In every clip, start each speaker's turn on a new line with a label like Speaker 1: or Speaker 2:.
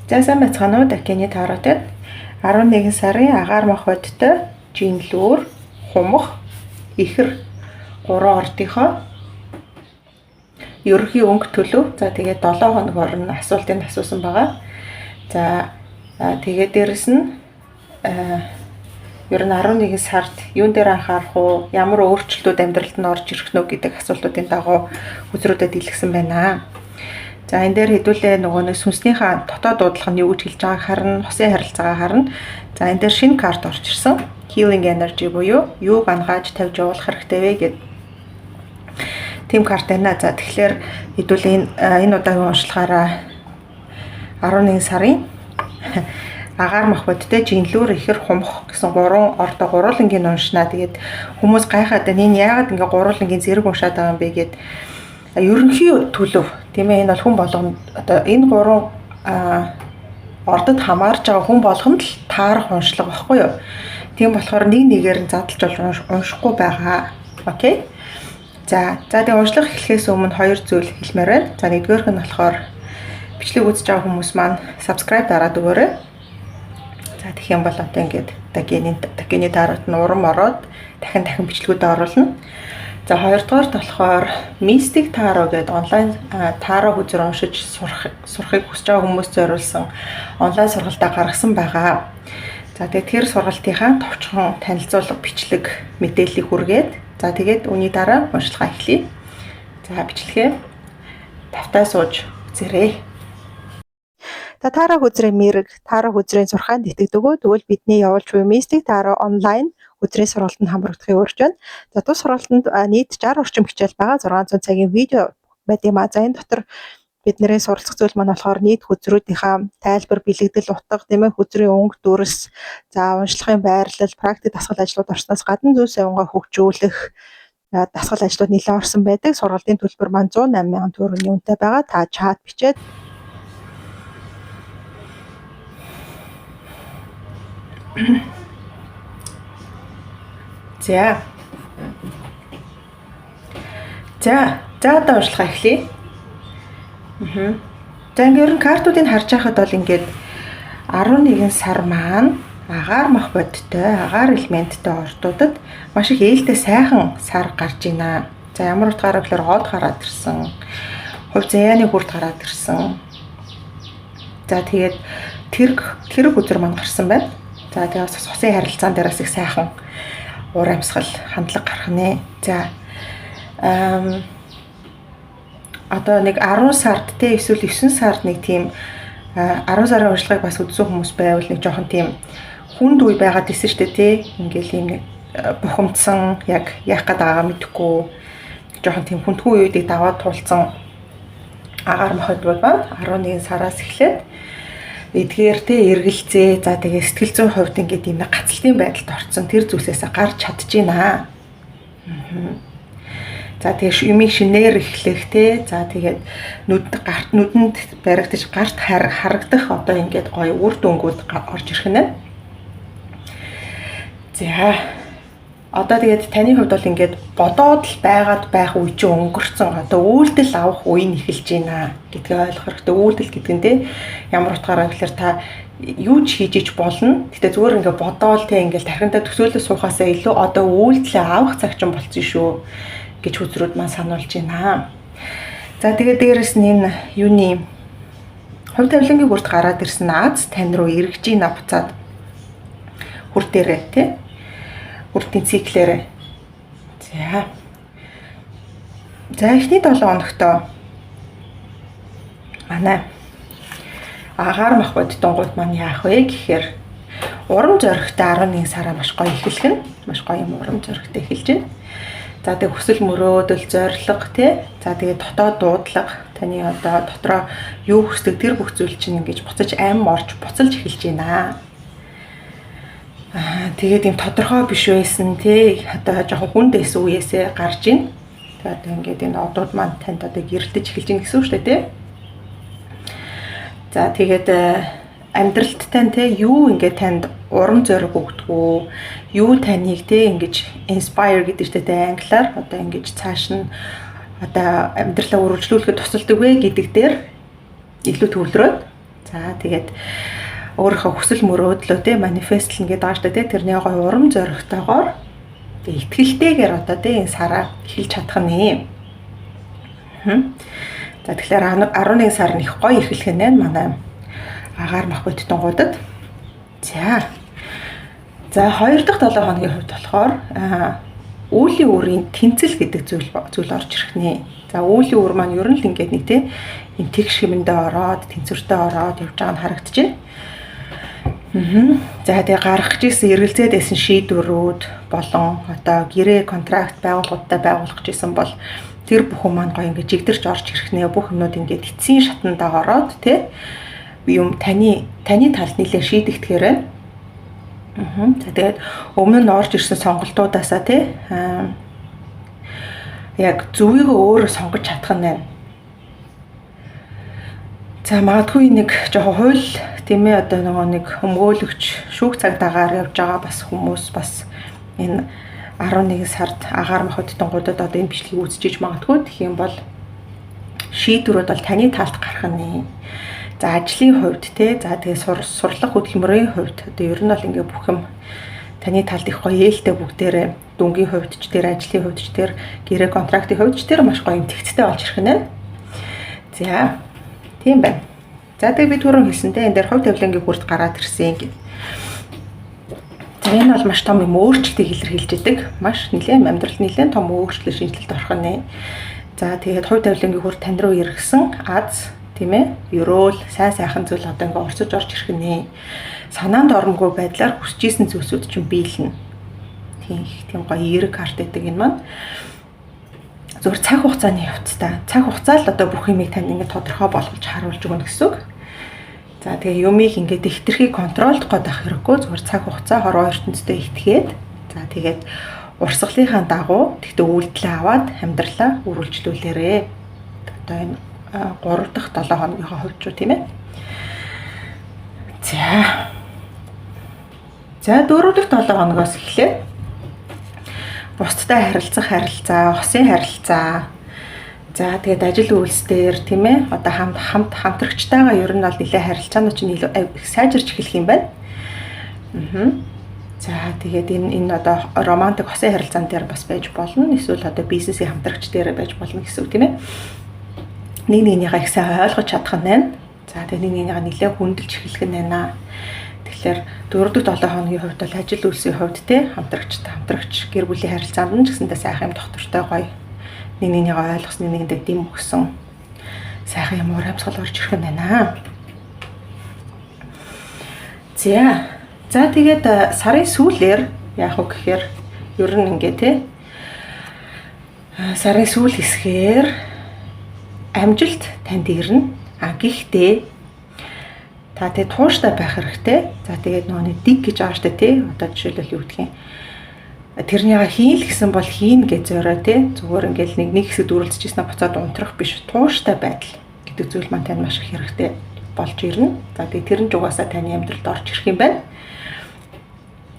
Speaker 1: За сайн байцгаана уу Дакины таараатай 11 сарын агаар мах бодтой жинлүүр хумх ихэр 3 ордынхоо ерөнхий өнгө төлөв. За тэгээд 7 хоног орно асуултыг асуусан байгаа. За тэгээд дээрэс нь ер нь 11 сард юун дээр анхаарах уу, ямар өөрчлөлтүүд амьдралд нь орж ирэх нөө гэдэг асуултуудын дагуу үзрүүдэд илгэсэн байна. За энэ дээр хэдүүлээ нөгөө сүнснийхаа дотоод дуудлага нь юу гэж хэлж байгааг харна, хосын харилцаагаа харна. За энэ дээр шинэ карт орж ирсэн. Healing energy буюу юуг ангааж тавьж явуулах хэрэгтэй вэ гэдэг тийм карт байна. За тэгэхээр хэдүүлээ энэ удаагийн уншлагаараа 11 сарын агаар мах бодтой жинлүүр ихэр хумх гэсэн 3 ордоо гурвангийн уншнаа. Тэгээд хүмүүс гайхаад энэ яагаад ингээ гурвангийн зэрэг уншаад байгаа юм бэ гэд ерөнхий төлөв тийм ээ, энэ бол хүн болгонд одоо энэ 3 ордод хамаарч байгаа хүн болгонд л таарах уншлага баггүй юу. Тийм болохоор нэг нэгээр нь задлж болж уншихгүй байгаа. Окей. За тэгээ уншлага эхлэхээс өмнө 2 зүйл хэлмээр байна. За нэгдүгээрх нь болохоор бичлэг үзэж байгаа хүмүүс маань subscribe дараад өгөөрэй. За тэгэх юм бол одоо ингээд Дакины дараат нь урам ороод дахин бичлэгүүдэд оруулна. За хоёрдугаарт болохоор Mystic Tarot гэдэг онлайн таро хүзэр уншиж сурахыг хүсэж байгаа хүмүүст зориулсан онлайн сургалтаа гаргасан байгаа. За тэгээд тэр сургалтынхаа товчхон танилцуулга бичлэг мэдээллийг хүргээд за тэгээд үүний дараа уншлагаа эхлэе. За бичлэгээ тавтай сууж үзээрэй. За таро хүзрийн мэрэг, таро хүзрийн сурхаанд итгэдэггүй. Тэгвэл бидний явуулж буй Mystic Tarot онлайн хүзрийн сургалтанд хамрагдахыг урьж байна. За тус сургалтанд нийт 60 орчим хичээл байгаа. 600 цагийн видео байт юм а. За энэ дотор бидний суралцах зүйл маань болохоор нийт хүзрүүдийнхаа тайлбар, бэлэгдэл, утга, тийм ээ, хүзрийн өнгө, дүрс, за уншлагын байрлал, практик дасгал ажлууд орсноос гадна зүй савингаа хөгжүүлэх дасгал ажлууд нэлээд орсон байдаг. Сургалтын төлбөр маань 108,000 төгрөгийн үнэтэй байгаа. Та чат бичээд За одоо уншлагаа эхлэе. За ингээд ер нь картуудыг харж байхад бол ингээд 11 сар маань агаар мах бодтой, агаар элементтэй ордуудад маш их ээлтэй сайхан сар гарч ийна. За ямар утгаараа гэхээр од гараад ирсэн. Хувь заяаны хүрд гараад ирсэн. За тэгээд тэрэг үзэр маань гарсан байна. За тэгээд сусын харилцаан дээрээс их сайхан уур амьсгал хандлага гарах нэ. За одоо нэг 10 сард те эсвэл 9 сард нэг тийм 10 сарын уншлагыг бас үзсэн хүмүүс байвал нэг жоохон тийм хүнд үе байгаад исэн штэ те. Ингээл юм нэг бухимдсан, яг яах гээд байгаагаа мэдэхгүй жоохон тийм хүндгүй үеийг даваад туулсан агаар махад бол байна. 11 сараас эхлээд эдгээр те эргэлзээ, за тэгээ сэтгэл зүйн хувьд ингээд юм гацалтын байдалд орсон тэр зүйлсээс гарч чадчихна. За тэгээ юмыг шинээр эхлэх те. За тэгээд нүдэнд баригдаж гарт харагдах одоо ингээд гоё үр дүнгууд орж ирэх нэ. За одоо тэгээд таны хувьд бол ингээд бодоод л байгаад байх үе чинь өнгөрцөн. Одоо үйлдэл авах үе нь эхэлж байна гэдгийг ойлгох хэрэгтэй. Үйлдэл гэдэг нь те ямар утгаараа гэхээр та юу ч хийж болно. Гэтэ зүгээр ингээд бодоол те ингээд тархиндаа төсөөлөж суухаасаа илүү одоо үйлдэлээ авах цаг чинь болцсон шүү гэж хүзрүүд маань сануулж байна. За тэгээд дээрэс нь энэ юуны хувь тавилангийн хүрт гараад ирсэн Аз тань руу эргэж ийна буцаад хүр дээрээ тий. Хүртийн циклээрээ. За эхний 7 хоногтоо манай агаар мах бодтонгууд маань яах вэ гэхээр урам зоригтой 11 сараа маш гоё эхэлэх нь. Маш гоё юм урам зоригтой эхэлж байна. За тэг хүсэл мөрөөдөл, зорилго тий. За тэгээ дотоод дуудлага таны одоо дотроо юу хүсдэг тэр бүх зүйл чинь ингэж буцаж орж буцалж эхэлж байна. Тэгээд юм тодорхой биш байсан тий. Одоо жоохон хүнд байсан үеэсээ гарч ийн. Тэгээд ингээд энэ одууд маань танд одоо гэрэлтэж эхэлж ийн гэсэн үг шүү дээ тий. За тэгээд амьдралд тань те юу ингээд танд урам зориг өгдөг үү? Юу таныг те ингэж inspire гэдэг чтэй англиар одоо ингэж цааш нь одоо амьдралаа үргэлжлүүлэхэд тусалдаг вэ гэдэг дээр илүү төвлөрөөд За тэгээд өөрийнхөө хүсэл мөрөөдлөө те манифестлэн гэдэг ааштай те тэрний гоё урам зоригтойгоор итгэлтэйгээр одоо те энэ сараа эхэлж чадах нь. За тэгэхээр 11 сар нь их гоё эхлэх нь манай агаар мах бодтонгуудад. За 2 дахь 7 хоногийн хувьд болохоор үүлийн үрийн тэнцэл гэдэг зүйл орж ирэх нэ. За үүлийн үр маань ер нь л ингээд нэг те юм тэгш хэмэндээ ороод тэнцвэртэй ороод явж байгаа нь харагдаж байна. За тэгээ гаргаж ирсэн эргэлзээд байсан шийдвэрүүд болон одоо гэрээ контракт байгууллагуудтай байгуулах гэсэн бол тэр бүхэн маань гоё ингээд жигдэрч орж ирэх нэ. Бүх юмнууд ингээд эцсийн шатандаа ороод те юм таны талд нэлээ шийдэгдэхээр байна. За тэгээд өмнө нь орж ирсэн сонголтуудаасаа те яг зөвийгөө өөрөө сонгож чадах нь байна. За магадгүй нэг жоохон хууль тийм ээ одоо нэг өмгөөлөгч шүүх цагдаагаар явж байгаа бас хүмүүс бас энэ 11 сард агаар мах бодтонгуудад одоо энэ бичлэгийг үзчихэж магадгүй. Тэгэх юм бол шийдвэрүүд бол таны талд гарах нь. За ажлын хувьд те за тэгээ сурлах хөдөлмөрийн хувьд одоо ер нь бол ингээ бүх юм таны талд их гоё ээлтэй бүгдээрээ дүнгийн хувьд ч тэр ажлын хувьд ч тэр гэрээ контрактын хувьд ч тэр маш гоё юм тэгцтэй болж ирэх нь. За тийм байна. За тэгээ би түрүү хэлсэнтэй энэ дээр хувь тавилангийн бүрт гараад ирсэн гэх. За энэ бол маш том юм өөрчлөлтийг илэрхийлж идэг. Маш нэлээд амьдралд нэлээд том өөрчлөлт шинжилэлт орох нь. За тэгээд хувь тавилангийн бүр тань руу иргсэн аз тийм ээ ерөөл сайн сайхан зүйл одоо ингээ орцож орж ирэх нэ. Санаанд оромгүй байдлаар хүсэжсэн зүйлсүүд чинь биелнэ. Тийм гоё эерэг карт гэдэг энэ маань зөвхөн цаг хугацааны явцтай. Цаг хугацаа л одоо бүх юмыг танд ингээ тодорхой болгож харуулж өгнө гэсэн үг. За тэгээ юмыг ингээ хэтэрхий контролдох гэдэг хэрэггүй зөвхөн цаг хугацаа хорвоо ертөнцтэй итгээд за тэгээд урсгалынхаа дагуу тэгтээ үйлдэлээ аваад амьдралаа үргэлжлүүлээрээ. Одоо энэ 3 дахь 7 хоногийнхоо хувьд ч тийм ээ. За 4 дахь 7 хоногоос эхлээд бусдтай харилцах харилцаа, хосын харилцаа. За тэгээд ажил үйлс дээр тийм ээ одоо хамтрагчтайгаа ер нь бол нэлээд харилцаанууд чинь илүү их сайжирч эхэлх юм байна. За тэгээд энэ одоо романтик хосын харилцаан дээр бас байж болно. Эсвэл одоо бизнесийн хамтрагч дээр байж болно гэсэн үг тийм ээ. Нэг нэгнийгаа их сайн ойлгож чадах нь байна. За тэгээд нэг нэгнийгаа нэлээд хүндэлж эхлэх нь байна. Тэгэхээр 4 дахь 7 хоногийн хувьд бол ажил үйлсийн хувьд те хамтрагч гэр бүлийн харилцаанд нь ч гэсэндээ сайхан юм доктортой гоё нэг нэгнийгаа ойлгосныг нэгэндээ дэм өгсөн сайхан юм урамсгал орж ирэх юм байна. За тэгээд сарын сүүлээр яах вэ гэхээр ер нь ингээ те сарын сүүл хэсгээр амжилт танд ирнэ. Гэхдээ та тэгээ тууштай байх хэрэгтэй. За тэгээд нөгөө dig гэж байгаа штэ тий. Одоо жишээлбэл юу гэдгийг тэрнийга хийн л гэсэн бол хийн гэж зорио тий. Зүгээр ингээл нэг хэсэг дүрлцчихсэн буцаад унтрах биш. Тууштай байдал гэдэг зүйл маань тань маш их хэрэгтэй болж ирнэ. За тэгээд тэр нь ч угаасаа таны амьдралд орж ирэх юм байна.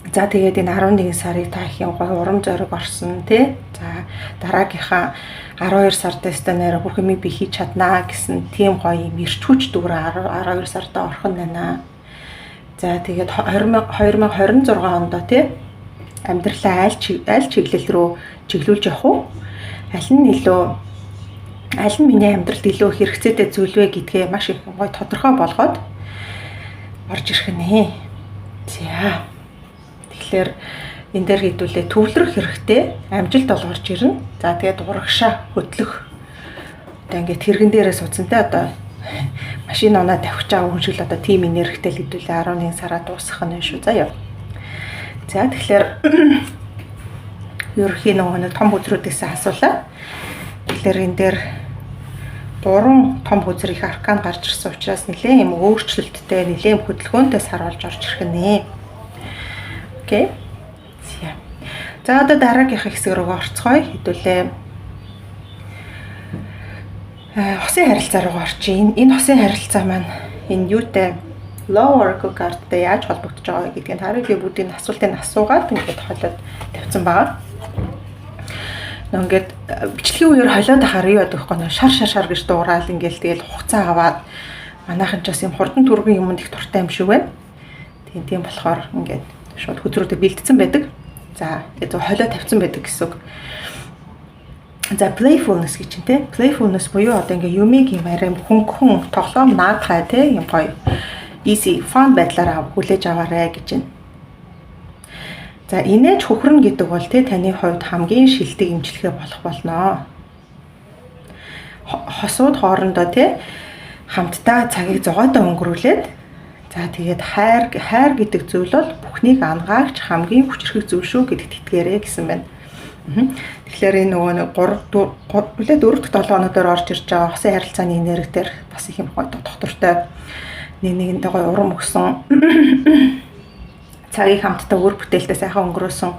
Speaker 1: За тэгээд энэ 11 сарыг та их юм гоё урам зориг орсон тий. За дараагийнхаа 12 сард тест нэрэ бүх юмыг би хийж чаднаа гэсэн тийм гоё юм ирч хүч дүүрээ 12 сардаа орох нь байна. За тэгээд 2026 онд тий амьдралаа аль чиглэл рүү чиглүүлж явах уу? Аль нь миний амьдралд илүү хэрэгцээтэй зүйл вэ гэдгээ маш их гоё тодорхой болгоод орж ирэх нэ. За тэгэхээр энэ дээр хэдүүлээ төвлөрөх хэрэгтэй. Амжилт бол орж ирнэ. За тэгээд урагшаа хөдлөх. Одоо ингээд тэрэгэн дээрээ суудсантай одоо машин оноо тавьж байгаа хүн шиг л одоо тим энергитэй л хэдүүлээ 11 сараа дуусгах нь шүү. За яа. За тэгэхээр ерөнхий нэг том хүзрүүдээс асуулаа. Тэгэхээр энэ дээр 3 том хүзэр их аркан гарч ирсэн учраас нэлээд юм өөрчлөлттэй, нэлээд хөдөлгөөнтэй сар болж орж ирэх нэ. Окей. За одоо дараагийнхаа хэсэг рүү орцгоё. Хэдүүлээ хосын харилцаа руу орчих. Энэ хосын харилцаа маань энэ юутай Low Oracle card-тай яаж холбогдож байгаа гэдгийг тарихын бүгдийн асуултыг асуугаад ингээд холиод тавьсан байгаа. Ингээд бичлэгийн үеэр холиод ахаар юу яддаг вэ? Шар гэж дуурал ингээд тэгэл хугацаа аваад манайхан ч бас юм хурдан түргэн юмд их дуртай юм шиг байна. Тийм болохоор ингээд шууд хөдрөөдөө бэлдсэн байдаг. За тэгээд холио тавьсан байдаг гэсэн үг. За playfulness гэж чинь те. Playfulness буюу одоо ингээ юмыг юм арай хөнгөн тоглоом наадхай те юм гоё easy fun байдлаараа хүлээж аваарэ гэж байна. За инээж хөхрөн гэдэг бол те таны хувьд хамгийн шилдэг имжлэгээ болох болно. Хосууд хоорондоо те хамтдаа цагийг зугаатай өнгөрүүлээд за тэгээд хайр гэдэг зүйл бол бүхнийг ангаагч хамгийн хүчрхэг зүйл шүү гэдэгт итгээрэй гэсэн байна. Тэгэхээр энэ нөгөө 4 дахь 7 хоногоор орж ирж байгаа хосын харилцааны энерги дээр бас их юм гоё доктортой нэгэндээ гоё урам өгсөн цагийг хамтдаа үр бүтээлтэй сайхан өнгөрөөсөн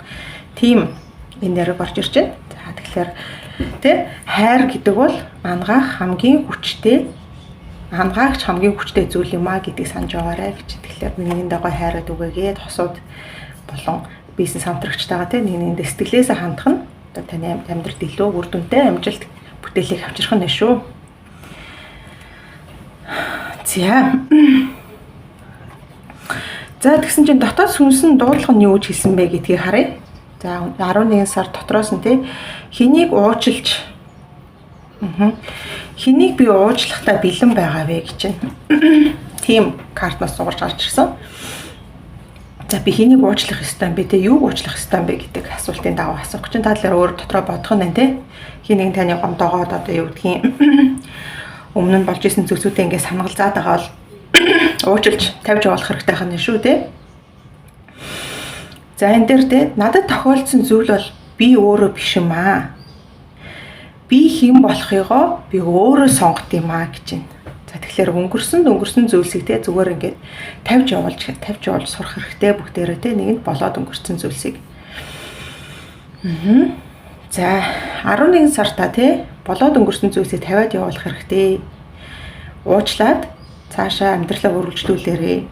Speaker 1: тийм энерги орж ирж байна. За тэгэхээр тэ хайр гэдэг бол ангаагч хамгийн хүчтэй зүйл юм а гэдгийг санаж байгаарай гэж. Тэгэхээр нэгэндээ гоё хайраад үгээгээд хосууд болон бизнес хамтрагчтайгаа тийм нэг сэтгэлээсээ хандах нь одоо таны амьдралд илүү үр дүнтэй амжилт бүтээлийг авчрах нь шүү. За тэгсэн чинь дотоод сүнс нь дуудлага нь юу гэж хэлсэн бэ гэдгийг харъя. За 11 сар дотроос нь тийм хэнийг уучлж хэнийг би уучлахтаа бэлэн байгаа вэ гэж байна. Тийм картнаас сугарч гарч ирсэн. За би хэнийг уучлах ёстой юм бэ те юуг уучлах ёстой юм бэ гэдэг асуултын даваа асуух чинь та талаар өөр дотроо бодох нь те хэнийг таны гомдоогоод одоо юу гэдгийг өмнө нь болж исэн зүйлсүүдээ ингээд санагалзаад байгаа бол уучлж тавьж явуулах хэрэгтэй хань шүү те. За энэ дээр те надад тохиолдсон зүйл бол би өөрөө биш юм аа. Би хэн болохыгоо би өөрөө сонгох юм аа гэж байна. За тэгэхээр өнгөрсөн зүйлсийг те зүгээр ингээд тавьж явуулж сурах хэрэгтэй бүгдээрээ те нэгэнд болоод өнгөрсөн зүйлсийг. За 11 сартаа те болоод өнгөрсөн зүйлсийг тавиад явуулах хэрэгтэй. Уучлаад цаашаа амьдралаа өргөжлүүлээрэй.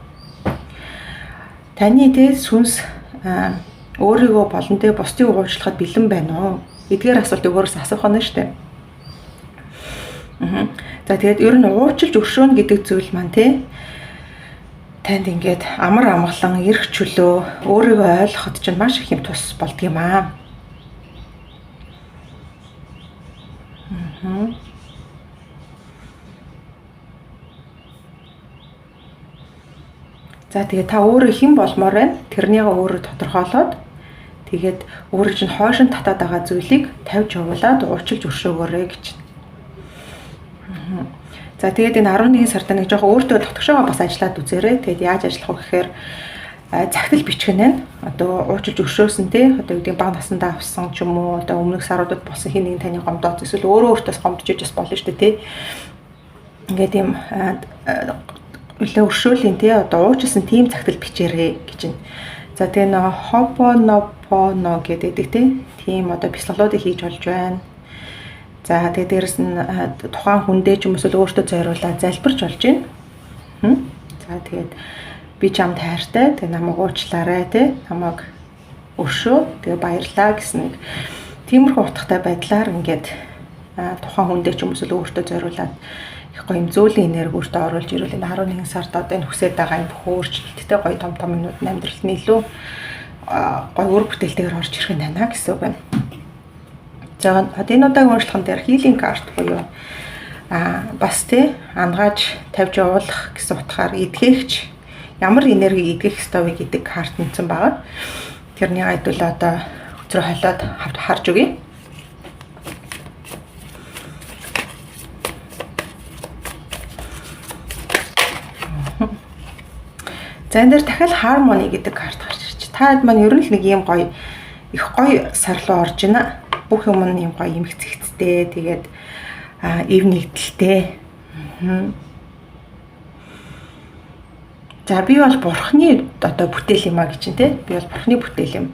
Speaker 1: Таны те сүнс өөрийгөө болон те бусдыг уучлахад бэлэн байна уу? Эдгээр асуултыг өөрөөсөө асуух нь шүү дээ. За тэгээд ер нь уучлж өршөөнө гэдэг зүйл маань те танд ингээд амар амгалан эрх чөлөө өөрийгөө ойлгоход чинь маш их юм тус болдго юм аа. За тэгээд та өөрөө хэн болмоор байна? Тэрнийгээ өөрөө тодорхойлоод тэгээд өөрөө чинь хойшин татаад байгаа зүйлийг тавьж явуулаад уучлж өршөөгөөрэй гэж. За тэгээд энэ 11 сард нэг жоохон өөртөө тогтгошоо бас ажиллаад үзээрэй. Тэгээд яаж ажиллах вэ гэхээр захидал бичих нь одоо уучлж өршөөсөн те одоо үүдийн баг насандаа авсан ч юм уу одоо өмнөх саруудад болсон хин нэг таны гомдоод эсвэл өөртөөс гомдож иж бас болно шүү дээ те. Ингээд юм үлээ өршөөлийн те одоо уучлсан тийм захидал бичээрэй гэж байна. За тэгээ нэг хопонопоно гэдэг те тийм одоо бяцлаглуудыг хийж болж байна. За тэгээ дээрэс нь тухайн хүндээ ч юм уу өөртөө зориулаад залбирч болж байна. За тэгээд би чамд хайртай тэгээ намайг уучлаарай те намайг өршөө тэгээ баярлаа гэсэн нэг тиймэрхүү утгатай байдлаар ингээд тухайн хүндээ ч юм уу өөртөө зориулаад их гоё юм зөүлийн энерги өөртөө оруулж ирвэл энэ 11 сард одоо энэ хүсэж байгаа юм бүх өөрчлөлттэй гоё том юмнууд амьдралд нь илүү гоё үр бүтээлтэйгээр орж ирэх нь байна гэсэн үг байна. За одоо энэ удаагийн уншлахын дээр healing card буюу бас тий ангааж тавьж явуулах гэсэн утгаар эдгээгч ямар энерги эдгэх ёстой вэ гэдэг карт нэмсэн байгаа. Тэрний айдвал одоо өдрөө холиод харж өгье. За энэ дээр дахиад harmony гэдэг карт гарч ирж. Та маань ер нь л нэг юм гоё их гоё сар руу орж байна. Бүх юм нь юм гоё эмгцэгцтэй тэгээд эв нэгдэлтэй. За би бол бурхны одоо бүтээл юм а гэж чинь те. Би бол бурхны бүтээл юм.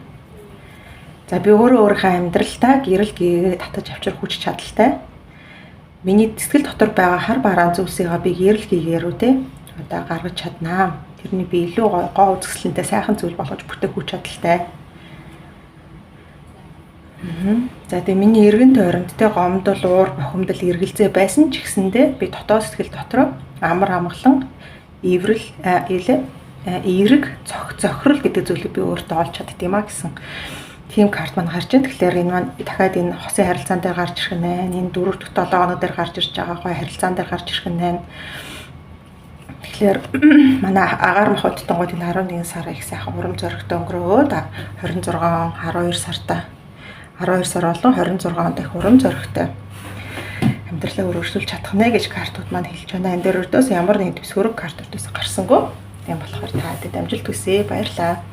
Speaker 1: За би өөрийнхөө амьдралдаа гэрэл гээгээ татаж авчрах хүч чадалтай. Миний сэтгэл дотор байгаа хар бараан зүйлсийг би гэрэл гээгээрүү те одоо гаргаж чаднаа. Тэрний би илүү гоо үзэсгэлэнтэй сайхан зүйл болгож бүтээх хүч чадалтай. За тэгээ миний эргэн тойронд те гомдол, уур бохимдол эргэлзээ байсан ч гэсэндээ би дотоод сэтгэл дотроо амар амгалан эврэл эерэг зохирол гэдэг зүйлийг би өөртөө олж чаддаг юм а гэсэн тийм карт маань гарч ийн. Тэгэхээр энэ маань дахиад энэ хосын харилцаан дээр гарч ирэх нь байна. Энэ 4-7 хоног дээр гарч ирж байгаа гоё харилцаан дээр гарч ирэх нь байна. Тэгэхээр манай агаар махбодтой гол энэ 11 сар их сайхан урам зоригтой өнгөрөөд 26 12 сартаа 12 сар болон 26 онд их урам зоригтой амьдралаа өөрчлүүлж чадах нэ гэж картууд маань хэлж байна. Энэ дээр өрдөөс ямар нэгэн төсвөрөг картуудаас гарсангүй. Тийм болохоор та бүдэд амжилт хүсье. Баярлалаа.